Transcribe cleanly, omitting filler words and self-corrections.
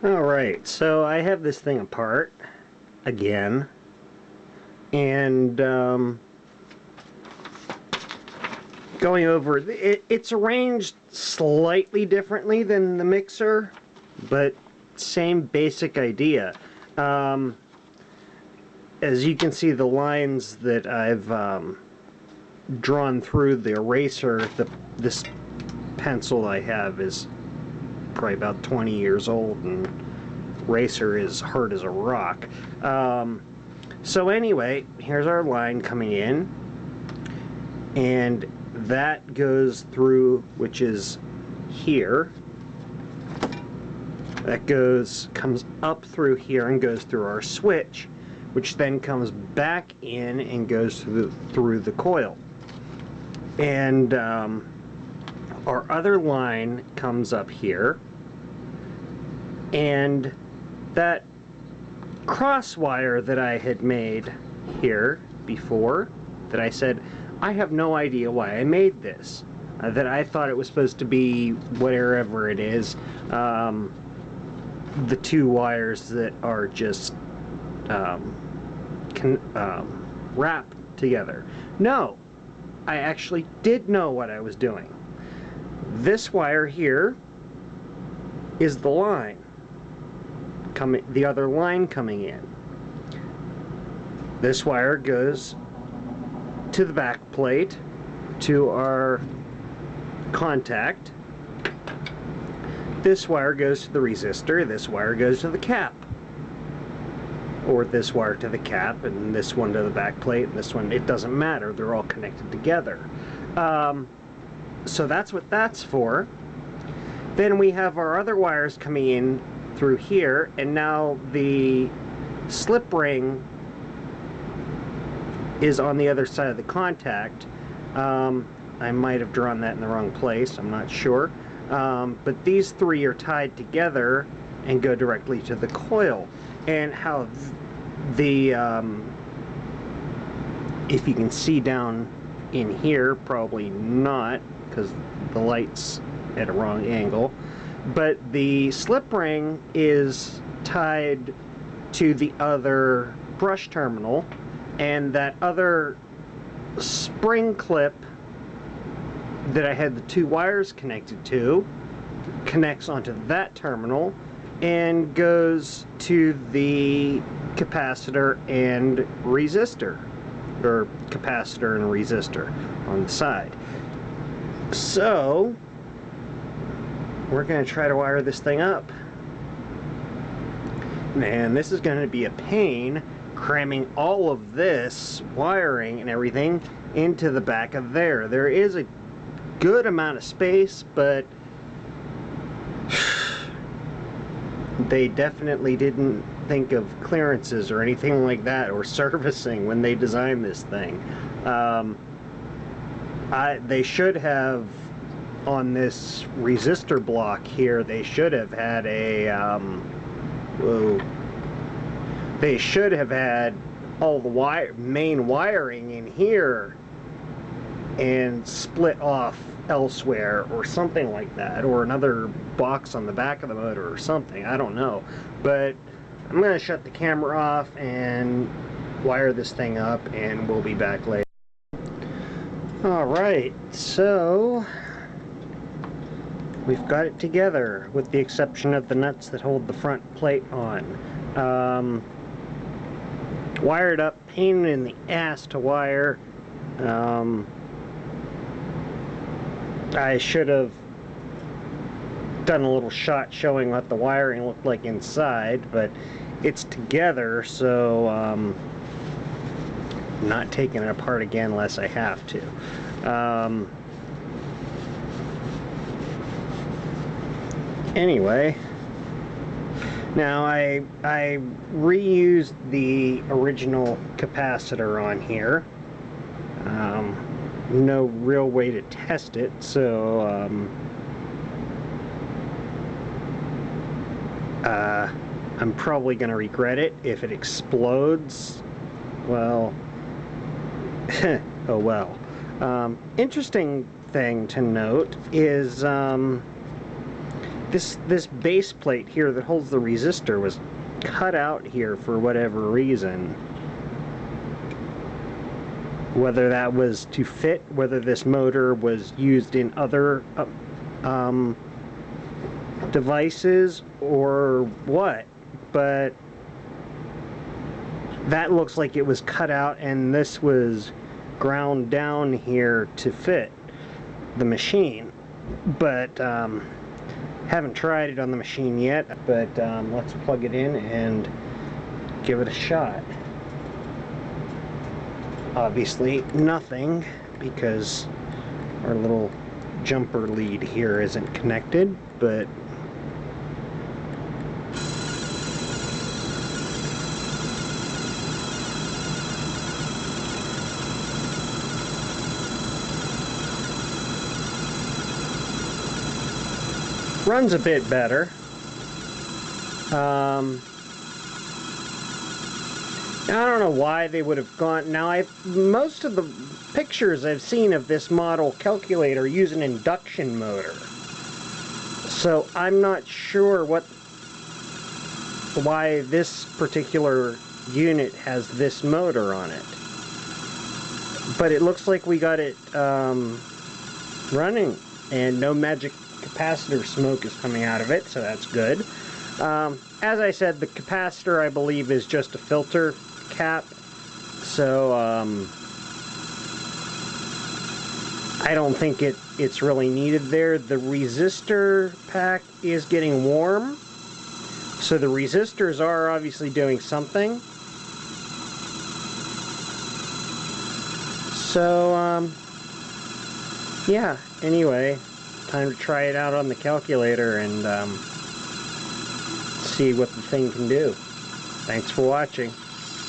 Alright, so I have this thing apart again, and going over it's arranged slightly differently than the mixer, but same basic idea. As you can see, the lines that I've drawn through the eraser, this pencil I have is probably about 20 years old, and eraser is hard as a rock. So anyway, here's our line coming in, and that goes through, which is here. That comes up through here and goes through our switch, which then comes back in and goes through the coil. And our other line comes up here, and that cross wire that I had made here before, that I said, I have no idea why I made this. That I thought it was supposed to be whatever it is, the two wires that are just wrapped together. No, I actually did know what I was doing. This wire here is the line the other line coming in. This wire goes to the back plate, to our contact. This wire goes to the resistor, this wire goes to the cap. Or this wire to the cap, and this one to the back plate, and this one, it doesn't matter, they're all connected together. So that's what that's for. Then we have our other wires coming in through here, and now the slip ring is on the other side of the contact. I might have drawn that in the wrong place, I'm not sure. But these three are tied together and go directly to the coil. And how the, if you can see down in here, probably not, because the light's at a wrong angle, but the slip ring is tied to the other brush terminal, and that other spring clip that I had the two wires connected to connects onto that terminal and goes to the capacitor and resistor, or capacitor and resistor on the side. So we're going to try to wire this thing up, and this is going to be a pain, cramming all of this wiring and everything into the back of there. There is a good amount of space, but they definitely didn't think of clearances or anything like that, or servicing, when they designed this thing. They should have, on this resistor block here, they should have had a they should have had all the main wiring in here and split off elsewhere, or something like that, or another box on the back of the motor or something, I don't know. But I'm going to shut the camera off and wire this thing up, and we'll be back later. Alright, so we've got it together, with the exception of the nuts that hold the front plate on. Wired up, pain in the ass to wire. I should have done a little shot showing what the wiring looked like inside, but it's together, so not taking it apart again unless I have to. Anyway, now I reused the original capacitor on here. No real way to test it, so I'm probably going to regret it if it explodes. Well, oh well. Interesting thing to note is this base plate here that holds the resistor was cut out here for whatever reason. Whether that was to fit, whether this motor was used in other devices or what, but that looks like it was cut out and this was ground down here to fit the machine. But haven't tried it on the machine yet, but let's plug it in and give it a shot. Obviously nothing, because our little jumper lead here isn't connected, but runs a bit better. I don't know why they would have gone. Now, most of the pictures I've seen of this model calculator use an induction motor, so I'm not sure why this particular unit has this motor on it. But it looks like we got it running, and no magic capacitor smoke is coming out of it, so that's good. As I said, the capacitor, I believe, is just a filter cap, so I don't think it's really needed there. The resistor pack is getting warm, so the resistors are obviously doing something. So yeah, anyway, time to try it out on the calculator and see what the thing can do. Thanks for watching.